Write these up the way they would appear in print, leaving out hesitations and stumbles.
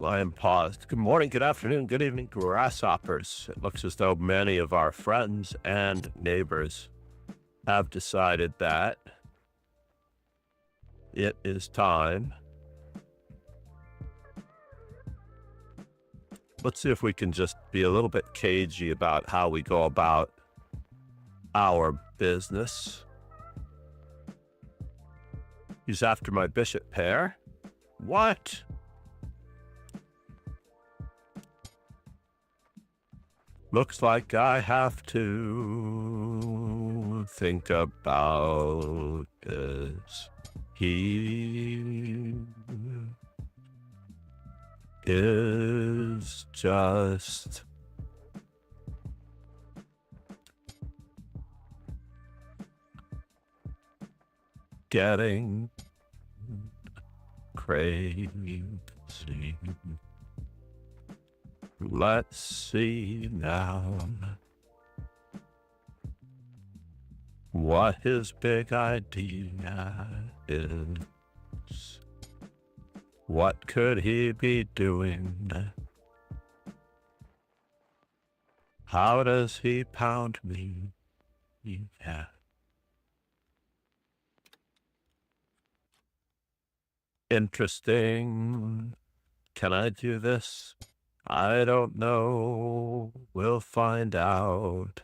I am paused. Good morning, good afternoon, good evening, grasshoppers. It looks as though many of our friends and neighbors have decided that it is time. Let's see if we can just be a little bit cagey about how we go about our business. He's after my bishop pair. What? Looks like I have to think about this. He is just getting crazy. Let's see now what his big idea is. What could he be doing? How does he pound me? Yeah. Interesting. Can I do this? I don't know. We'll find out.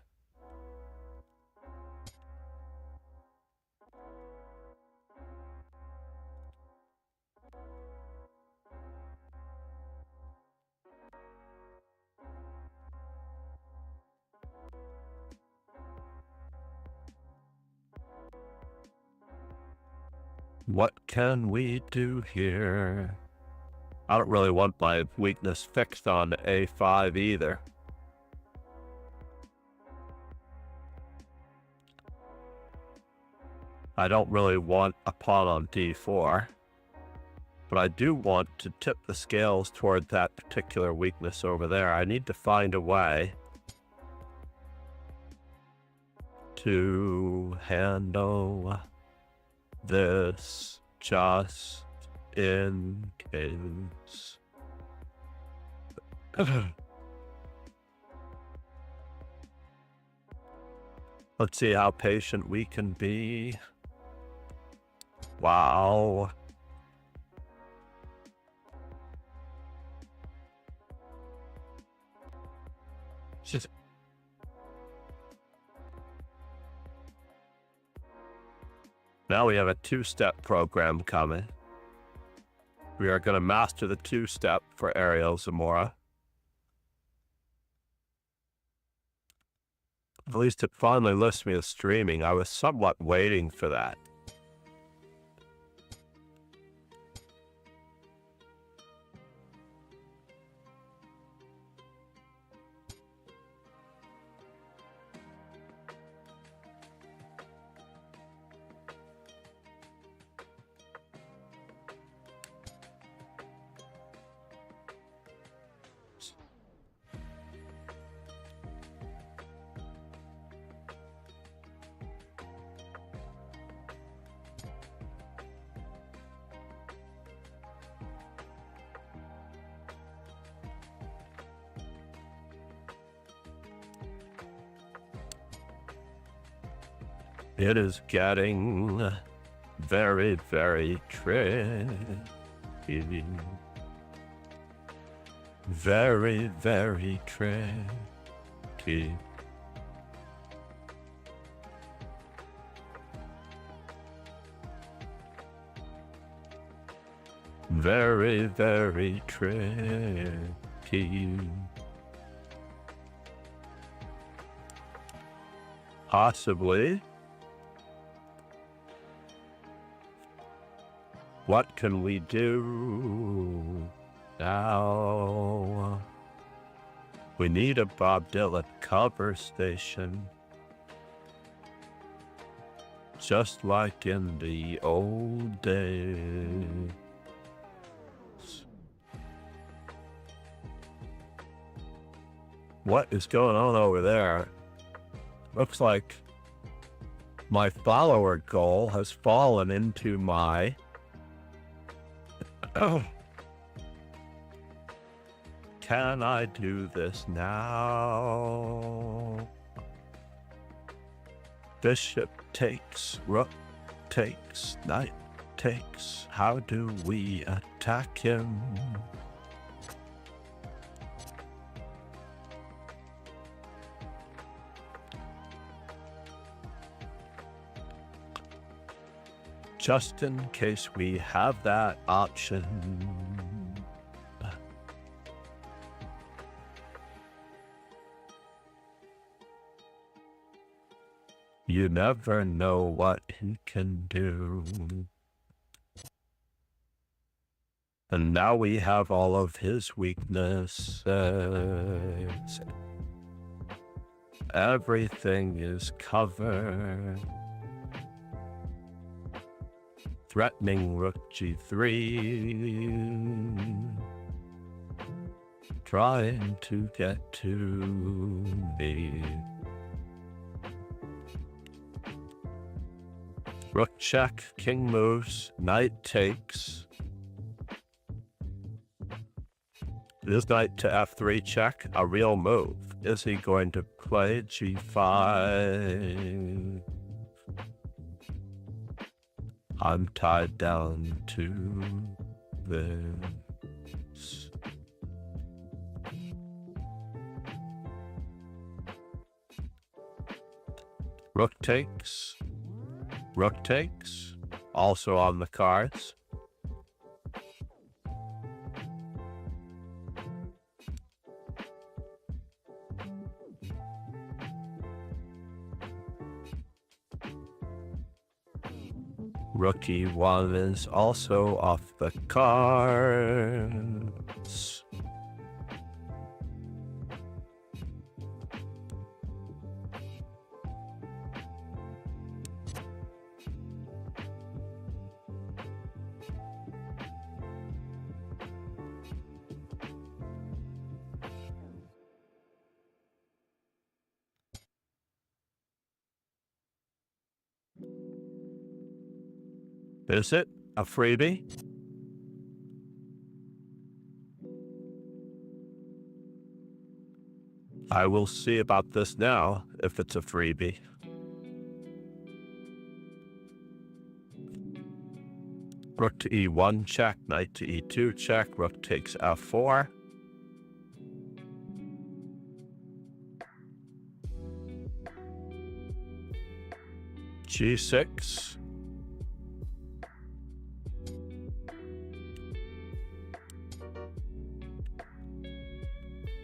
What can we do here? I don't really want my weakness fixed on A5 either. I don't really want a pawn on D4, but I do want to tip the scales toward that particular weakness over there. I need to find a way to handle this just in case. Let's see how patient we can be. Wow. Just now we have a two-step program coming. We are going to master the two-step for Ariel Zamora. At least it finally lists me as streaming. I was somewhat waiting for that. It is getting very, very tricky. Very, very tricky. Very, very tricky. Possibly. What can we do now? We need a Bob Dylan cover station. Just like in the old days. What is going on over there? Looks like my follower goal has fallen into my can I do this now? Bishop takes, rook takes, knight takes. How do we attack him? Just in case we have that option. You never know what he can do. And now we have all of his weaknesses. Everything is covered. Threatening rook g3. Trying to get to me. Rook check, king moves, knight takes. Is knight to f3 check a real move? Is he going to play g5? I'm tied down to this. Rook takes. Rook takes. Also on the cards. Rook e1 is also off the cards. Is it a freebie? I will see about this now, if it's a freebie. Rook to e1 check, knight to e2 check, rook takes f4. g6.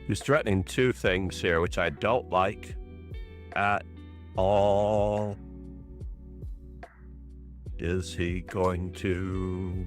He's threatening two things here, which I don't like at all. Is he going to...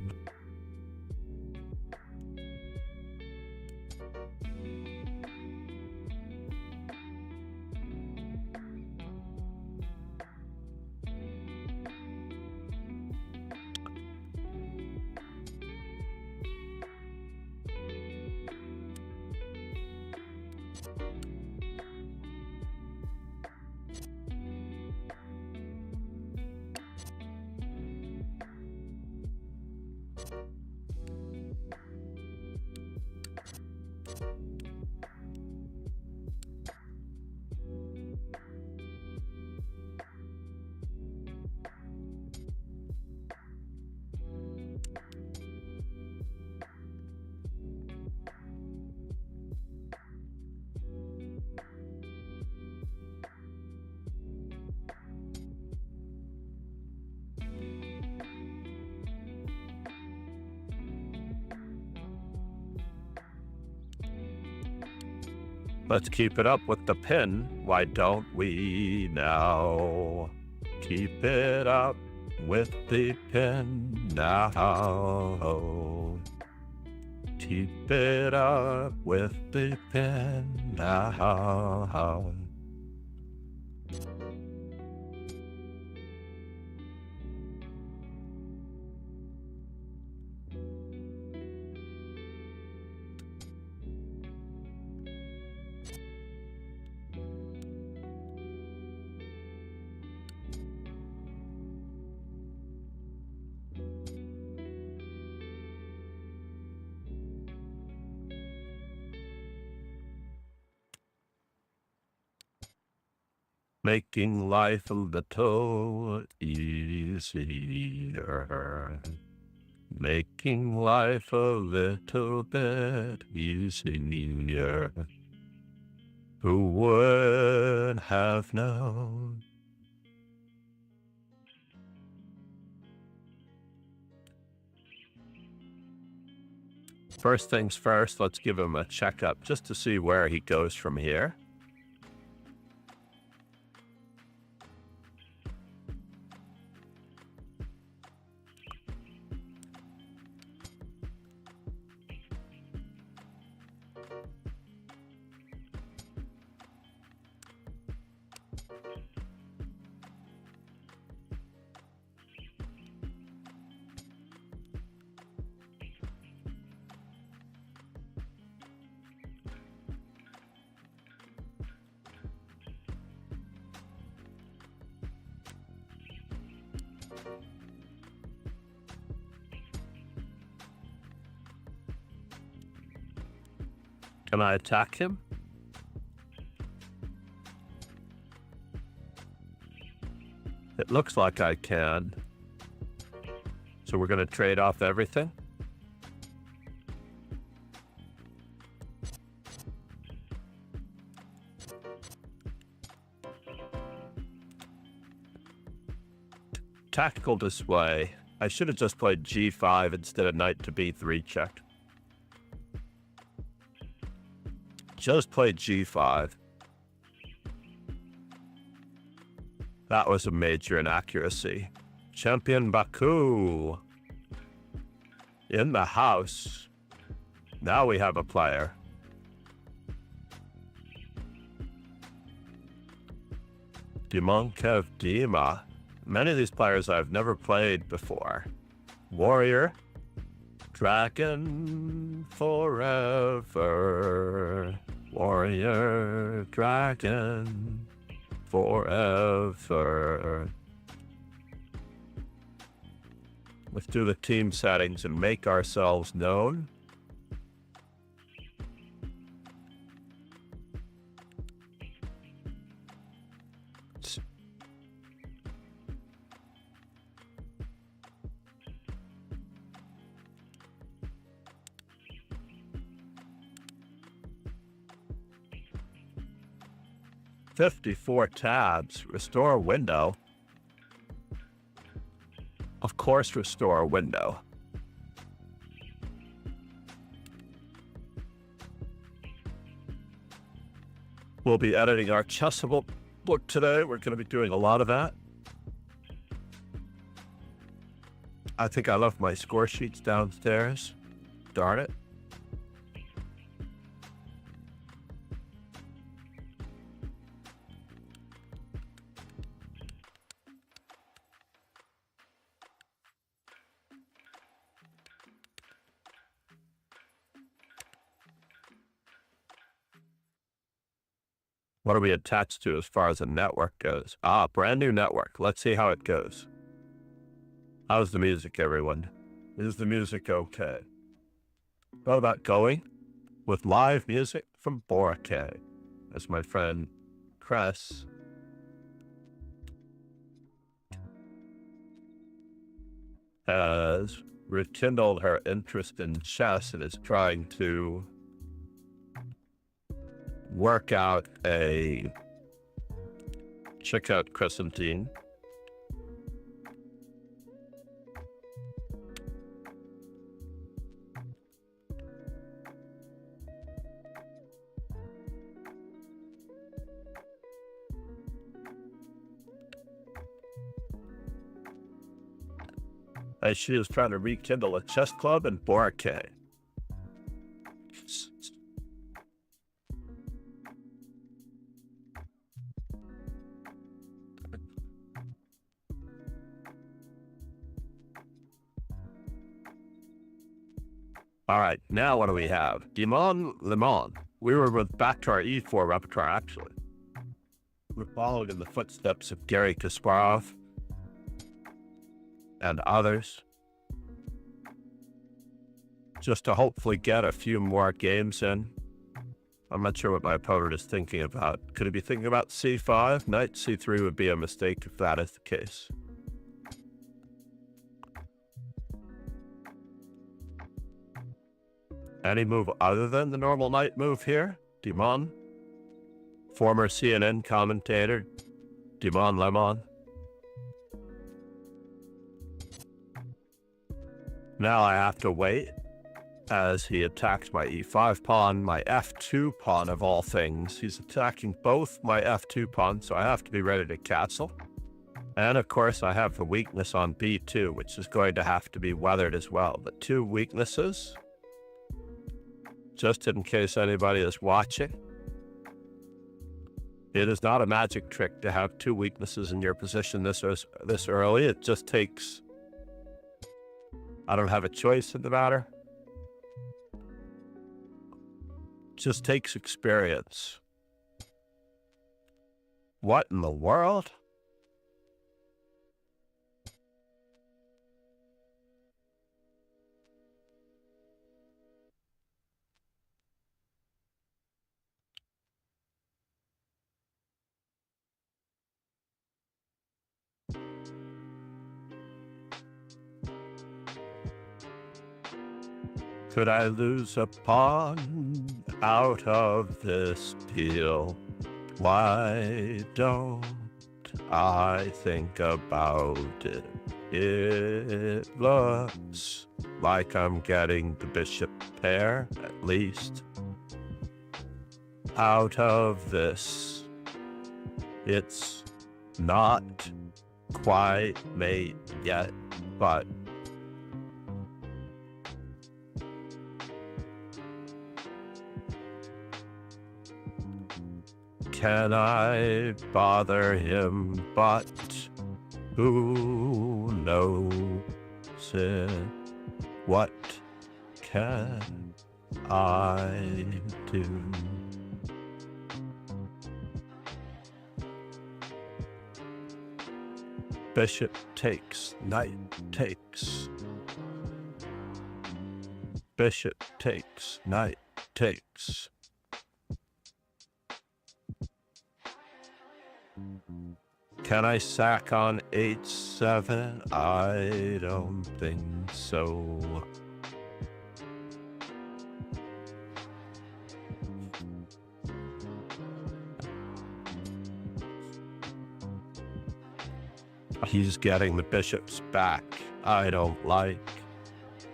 Let's keep it up with the pin. Why don't we now? Keep it up with the pin now. Keep it up with the pin now. making life a little easier. Making life a little bit easier. Who would have known? First things first, let's give him a checkup just to see where he goes from here. Can I attack him? It looks like I can. So we're going to trade off everything? Tactical display. I should have just played G5 instead of knight to B3 check. Just played G5. That was a major inaccuracy. Champion Baku in the house. Now we have a player. Dimonkev Dima. Many of these players I've never played before. Warrior. Dragon forever. Warrior, dragon, forever. Let's do the team settings and make ourselves known. "54 tabs. Restore window." Of course, restore window. We'll be editing our chessable book today. We're going to be doing a lot of that. I think I left my score sheets downstairs. Darn it. What are we attached to as far as the network goes? Brand new network. Let's see how it goes. How's the music, everyone? Is the music okay? What about going with live music from Boracay? As my friend Cress has rekindled her interest in chess and is trying to work out a checkout Crescentine. As she is trying to rekindle a chess club in Boracay. All right, now what do we have? Dimon Limon. We were back to our E4 repertoire, actually. We're following in the footsteps of Garry Kasparov and others, just to hopefully get a few more games in. I'm not sure what my opponent is thinking about. Could he be thinking about c5? Knight c3 would be a mistake if that is the case. Any move other than the normal knight move here? Dimon? Former CNN commentator, Dimon Lemon. Now I have to wait as he attacked my e5 pawn, my f2 pawn of all things. He's attacking both my f2 pawns, so I have to be ready to castle. And of course I have the weakness on b2, which is going to have to be weathered as well. But two weaknesses, just in case anybody is watching. It is not a magic trick to have two weaknesses in your position this early. It just takes, I don't have a choice in the matter. It just takes experience. What in the world? Could I lose a pawn out of this deal? Why don't I think about it? It looks like I'm getting the bishop pair, at least, out of this. It's not quite mate yet, but can I bother him? But who knows it? What can I do? Bishop takes, knight takes. Bishop takes, knight takes. Can I sack on h7? I don't think so. He's getting the bishops back. I don't like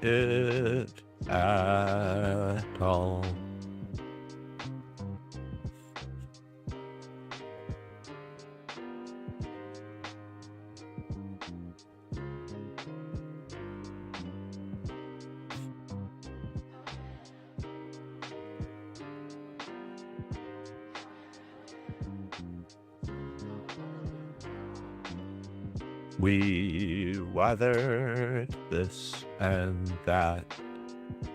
it at all. We weathered this and that.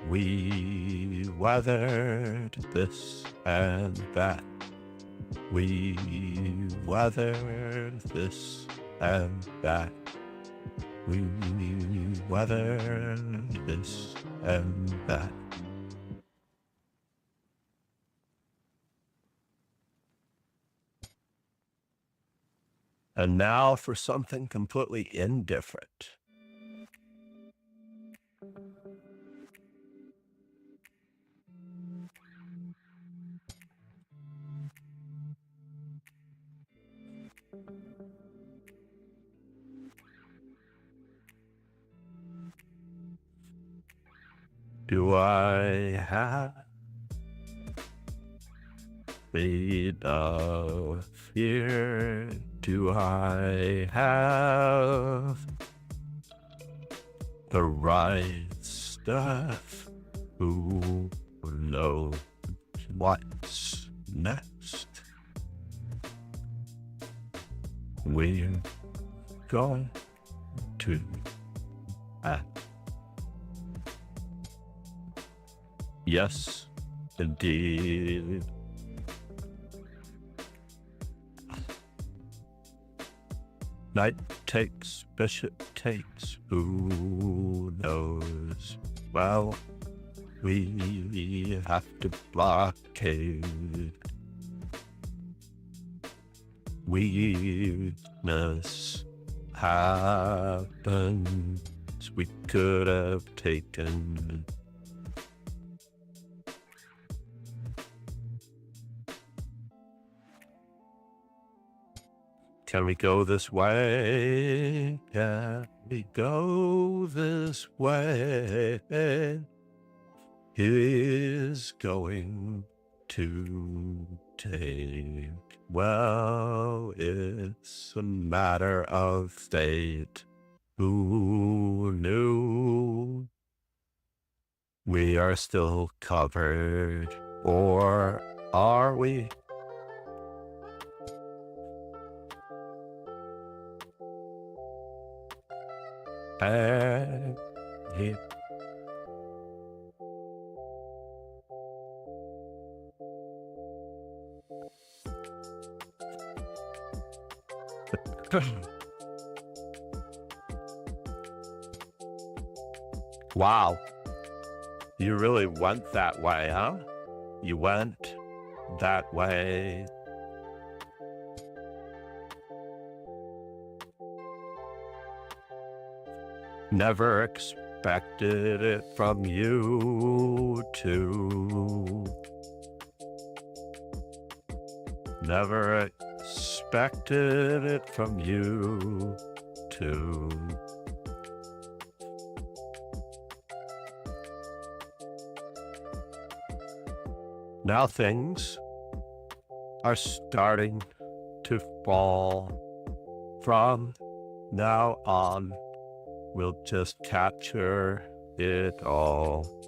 We weathered this and that. We weathered this and that. We weathered this and that. And now for something completely indifferent. Do I have enough fear? Do I have the right stuff? Who knows what's next? We're going to act. Yes, indeed. Knight takes, bishop takes, who knows? Well, We have to blockade. Weakness happens. We could have taken. Can we go this way? Can we go this way? He's going to take. Well, it's a matter of fate. Who knew? We are still covered, or are we? He Wow. You really went that way, huh? You went that way. Never expected it from you too. Never expected it from you too. Now things are starting to fall. From now on, we'll just capture it all.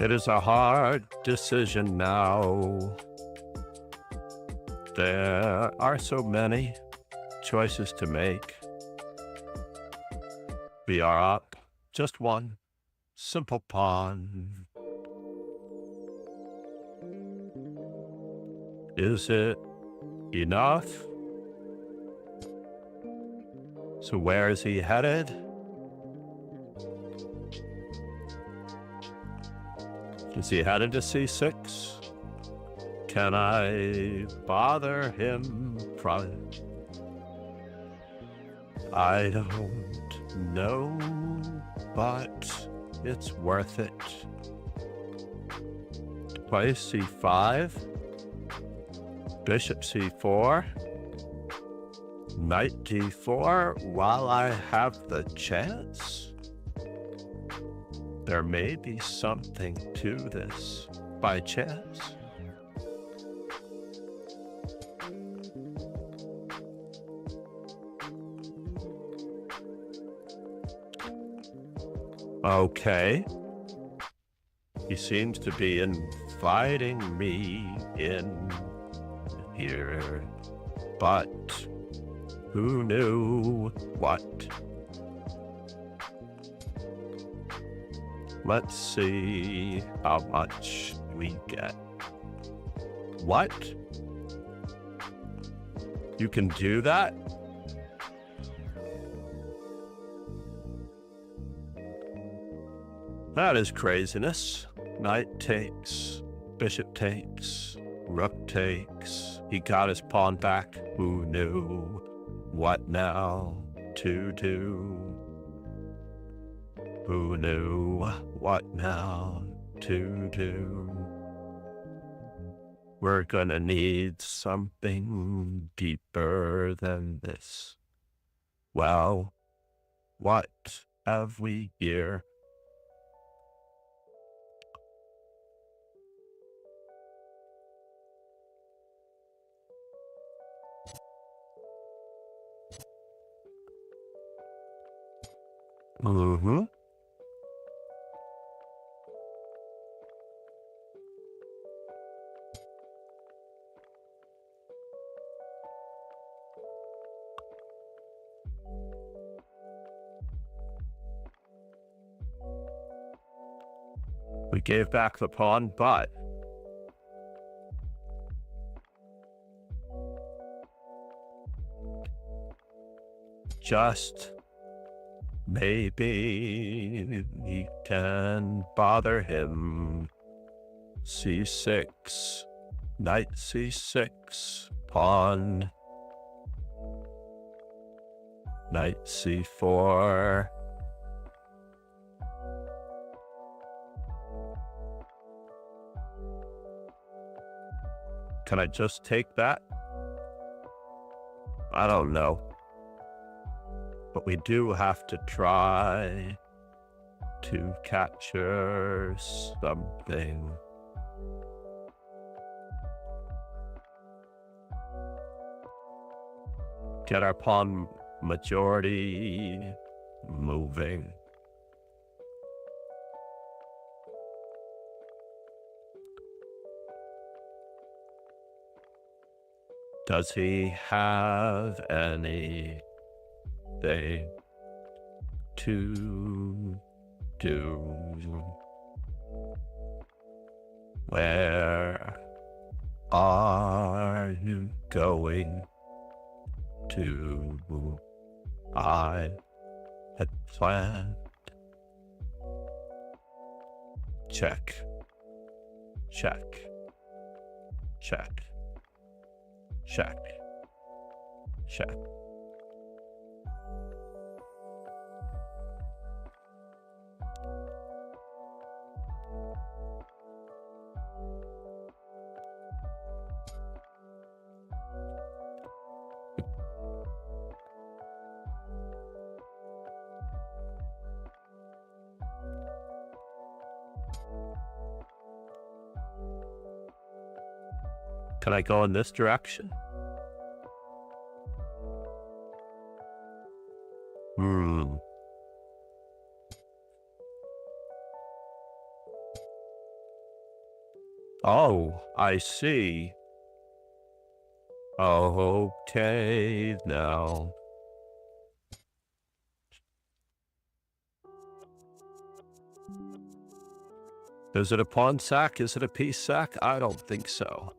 It is a hard decision now. There are so many choices to make. We are up just one simple pawn. Is it enough? So where is he headed? Is he headed to C6? Can I bother him from? I don't know, but it's worth it. Play C5, Bishop C4, Knight D4 while I have the chance. There may be something to this by chance. Okay. He seems to be inviting me in here, but who knew what? Let's see how much we get. What? You can do that? That is craziness. Knight takes, bishop takes, rook takes. He got his pawn back. Who knew what now to do? Who knew what now to do? We're gonna need something deeper than this. Well, what have we here? Mm-hmm. We gave back the pawn, but just maybe we can bother him. C6, knight c6, pawn, knight c4. Can I just take that? I don't know. But we do have to try to capture something. Get our pawn majority moving. Does he have anything to do? Where are you going to? I had planned. Check. Check. Check. Check. Check. Can I go in this direction? Oh, I see. Oh, okay, now. Is it a pawn sack? Is it a piece sack? I don't think so.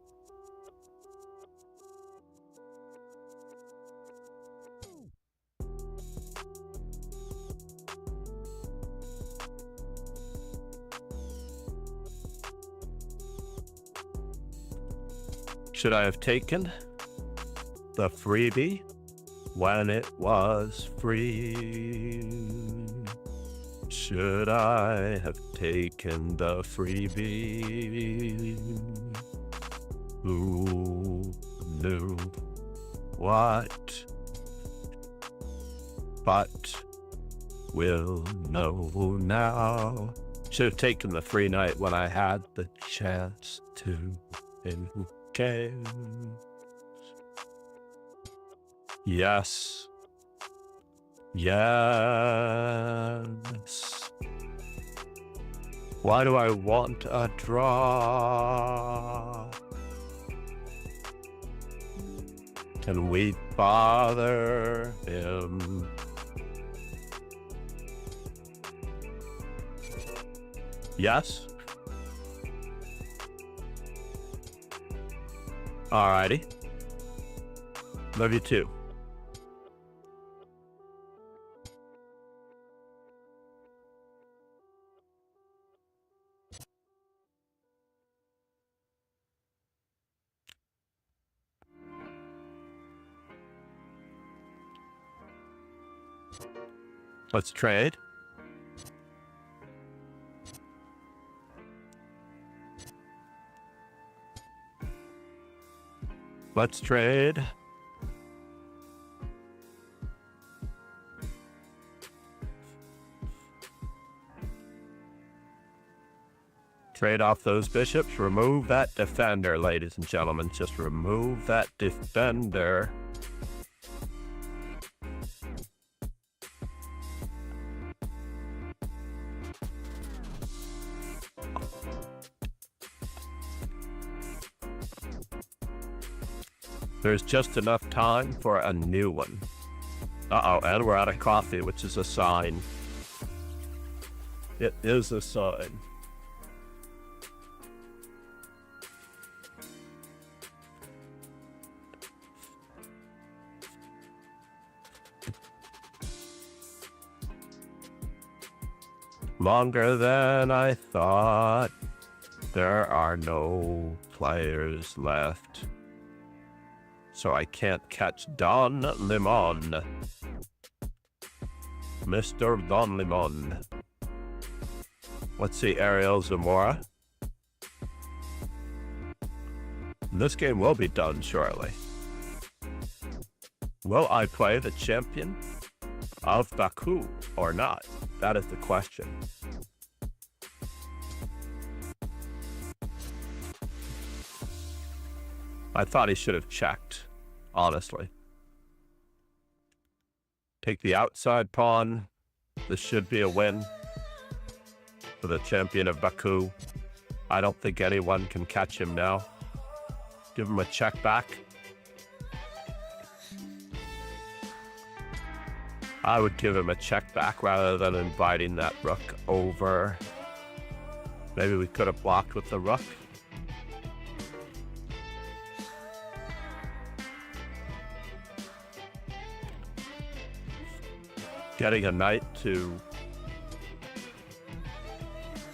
Should I have taken the freebie when it was free? Should I have taken the freebie? Who knew what? But we'll know now. Should have taken the free night when I had the chance to. And who cares? Yes. Yes. Why do I want a draw? Can we bother him? Yes. Alrighty. Love you too. Let's trade. Let's trade. Trade off those bishops. Remove that defender, ladies and gentlemen. Just remove that defender. There's just enough time for a new one. Uh-oh, and we're out of coffee, which is a sign. It is a sign. Longer than I thought. There are no players left. So I can't catch Don Limon. Mr. Don Limon. Let's see Ariel Zamora. This game will be done shortly. Will I play the champion of Baku or not? That is the question. I thought he should have checked, honestly. Take the outside pawn. This should be a win for the champion of Baku. I don't think anyone can catch him now. Give him a check back. I would give him a check back rather than inviting that rook over. Maybe we could have blocked with the rook. Getting a knight to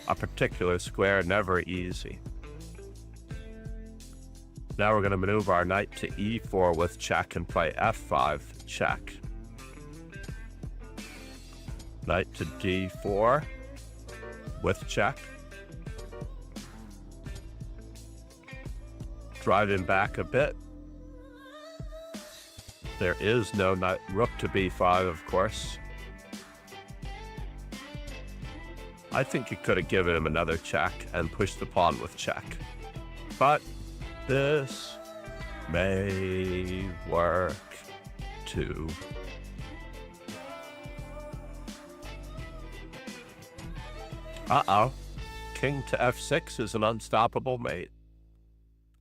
a particular square, never easy. Now we're going to maneuver our knight to e4 with check and play f5 check. Knight to d4 with check. Drive him back a bit. There is no knight. Rook to b5, of course. I think you could have given him another check and pushed the pawn with check. But this may work too. Uh-oh. King to f6 is an unstoppable mate.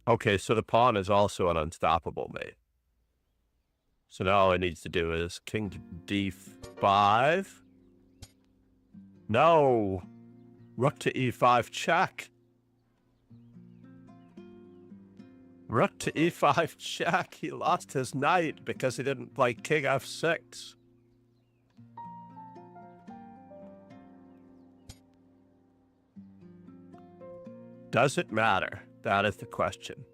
Okay, so the pawn is also an unstoppable mate. So now all it needs to do is king to d5. No! Rook to e5 check. Rook to e5 check. He lost his knight because he didn't play king f6. Does it matter? That is the question.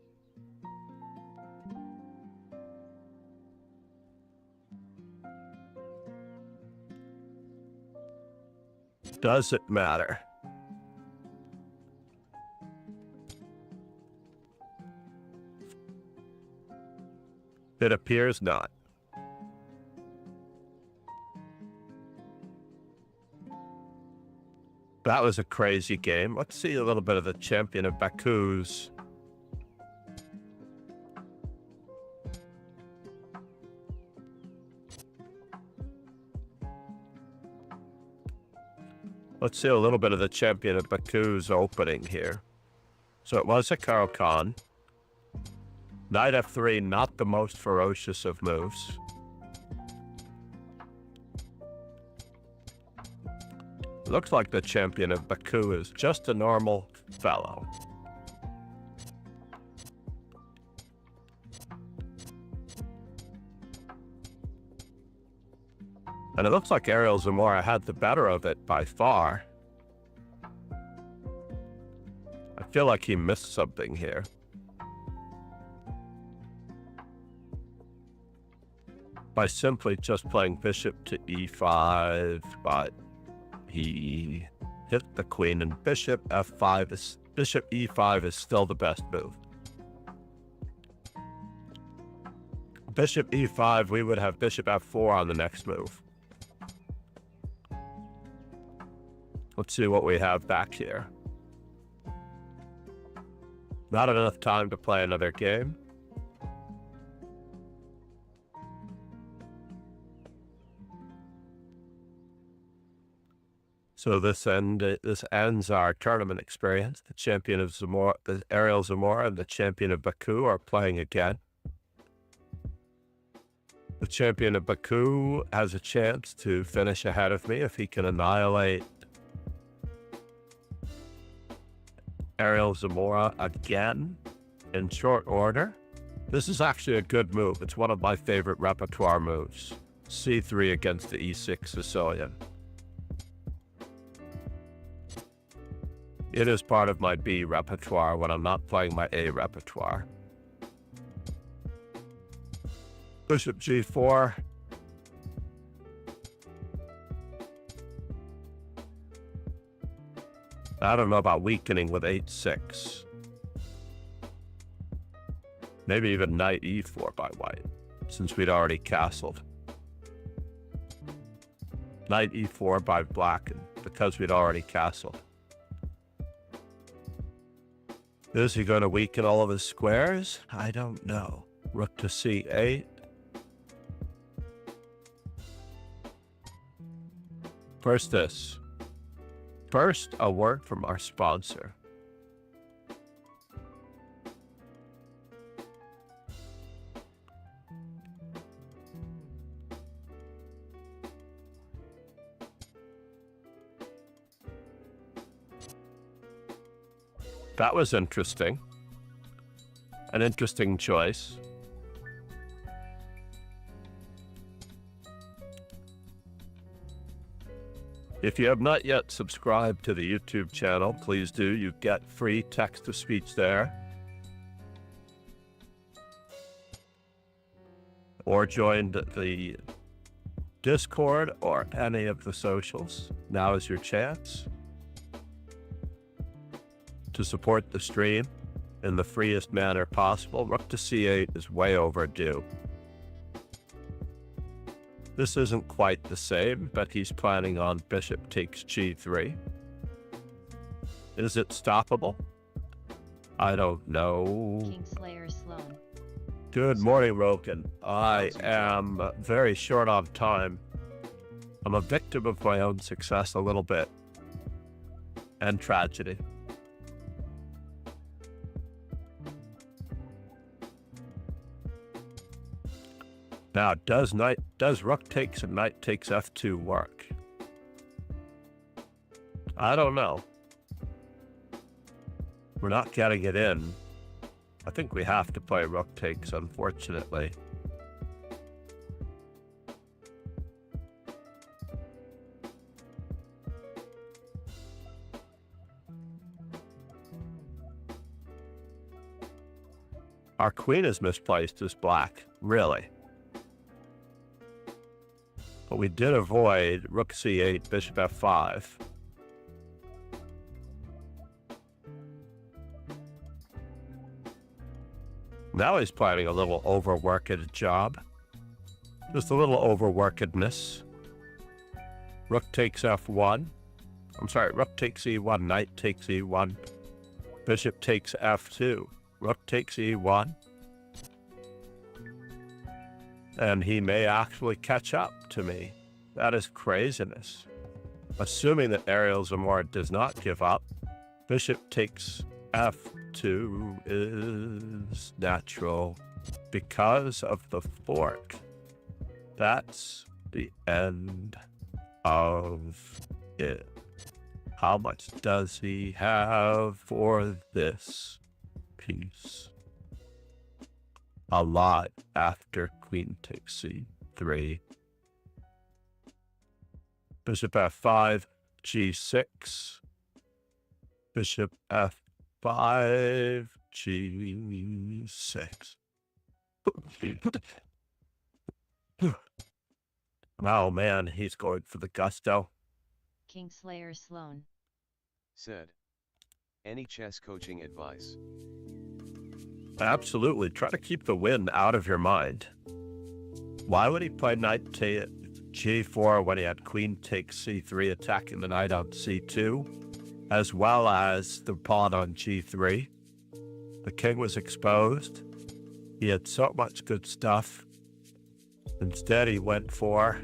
Does it matter? It appears not. That was a crazy game. Let's see a little bit of the champion of Baku's. Let's see a little bit of the champion of Baku's opening here. So it was a Caro-Kann. Knight f3, not the most ferocious of moves. Looks like the champion of Baku is just a normal fellow. And it looks like Ariel Zamora had the better of it by far. I feel like he missed something here. By simply just playing bishop to e5, but he hit the queen, and bishop e5 is still the best move. Bishop e5, we would have bishop f4 on the next move. Let's see what we have back here. Not enough time to play another game. So this ends our tournament experience. The champion of Zamora, the Ariel Zamora, and the champion of Baku are playing again. The champion of Baku has a chance to finish ahead of me if he can annihilate Ariel Zamora again in short order. This is actually a good move. It's one of my favorite repertoire moves. C3 against the E6 Sicilian. It is part of my B repertoire when I'm not playing my A repertoire. Bishop G4. I don't know about weakening with H6. Maybe even knight E4 by white, since we'd already castled. Knight E4 by black, because we'd already castled. Is he going to weaken all of his squares? I don't know. Rook to C8. First this. First, a word from our sponsor. That was interesting. An interesting choice. If you have not yet subscribed to the YouTube channel, please do. You get free text-to-speech there. Or join the Discord or any of the socials. Now is your chance to support the stream in the freest manner possible. Rook to C8 is way overdue. This isn't quite the same, but he's planning on bishop takes G3. Is it stoppable? I don't know. Kingslayer Sloan. Good morning, Roken. I am very short on time. I'm a victim of my own success a little bit. And tragedy. Now, does rook takes and knight takes f2 work? I don't know. We're not getting it in. I think we have to play rook takes, unfortunately. Our queen is misplaced as black, really. But we did avoid rook c8, bishop f5. Now he's planning a little overworked job. Just a little overworkedness. Rook takes f1. I'm sorry, rook takes e1, knight takes e1. Bishop takes f2. Rook takes e1. And he may actually catch up to me. That is craziness. Assuming that Ariel Zamora does not give up, bishop takes f2 is natural because of the fork. That's the end of it. How much does he have for this piece? A lot after queen takes c3. Bishop f5, g6. Bishop f5, g6. Oh man, he's going for the gusto. Kingslayer Sloan said, any chess coaching advice? Absolutely. Try to keep the win out of your mind. Why would he play knight to g4 when he had queen takes c3, attacking the knight on c2, as well as the pawn on g3? The king was exposed. He had so much good stuff. Instead, he went for...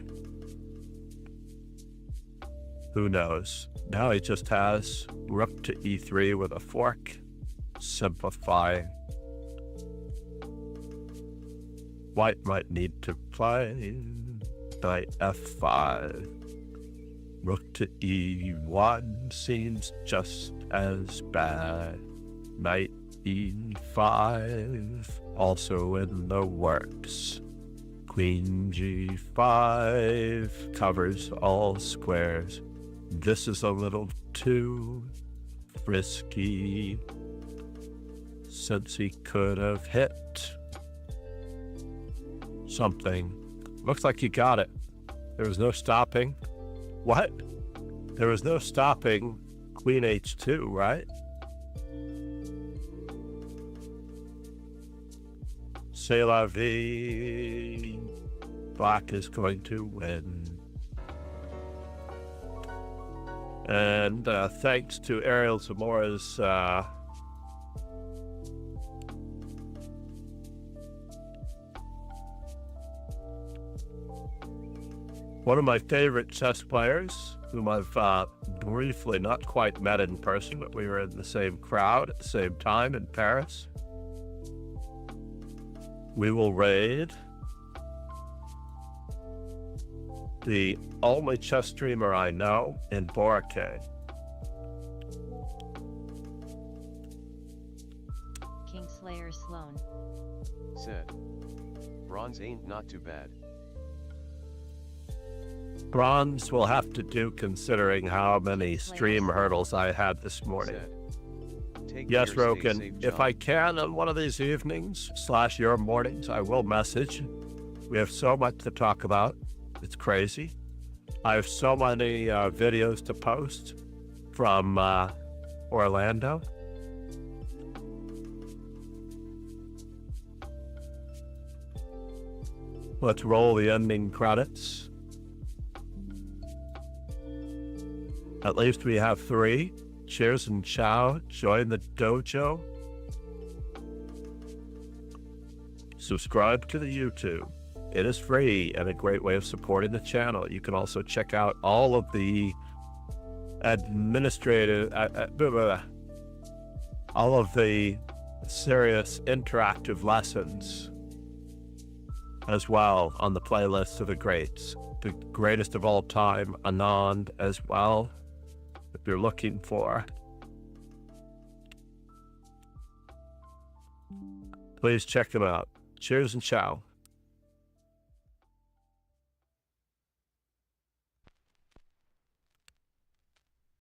who knows? Now he just has rook to e3 with a fork, simplifying. White might need to play knight f5. Rook to e1 seems just as bad. Knight e5 also in the works. Queen g5 covers all squares. This is a little too risky, since he could have hit something. Looks like he got it. There was no stopping. What? There was no stopping queen h2, right? C'est la vie. Black is going to win. And thanks to Ariel Zamora's one of my favorite chess players, whom I've briefly, not quite met in person, but we were in the same crowd at the same time in Paris. We will raid the only chess streamer I know in Boracay. Kingslayer Sloan said. Bronze ain't not too bad. Bronze will have to do, considering how many stream hurdles I had this morning. Take Yes, care, stay Roken, safe, if John. I can on one of these evenings / your mornings, I will message. We have so much to talk about. It's crazy. I have so many videos to post from Orlando. Let's roll the ending credits. At least we have 3. Cheers and ciao. Join the dojo. Subscribe to the YouTube. It is free and a great way of supporting the channel. You can also check out all of the administrative, all of the serious interactive lessons as well on the playlist of the greats. The greatest of all time, Anand, as well, if you're looking for. Please check them out. Cheers and ciao.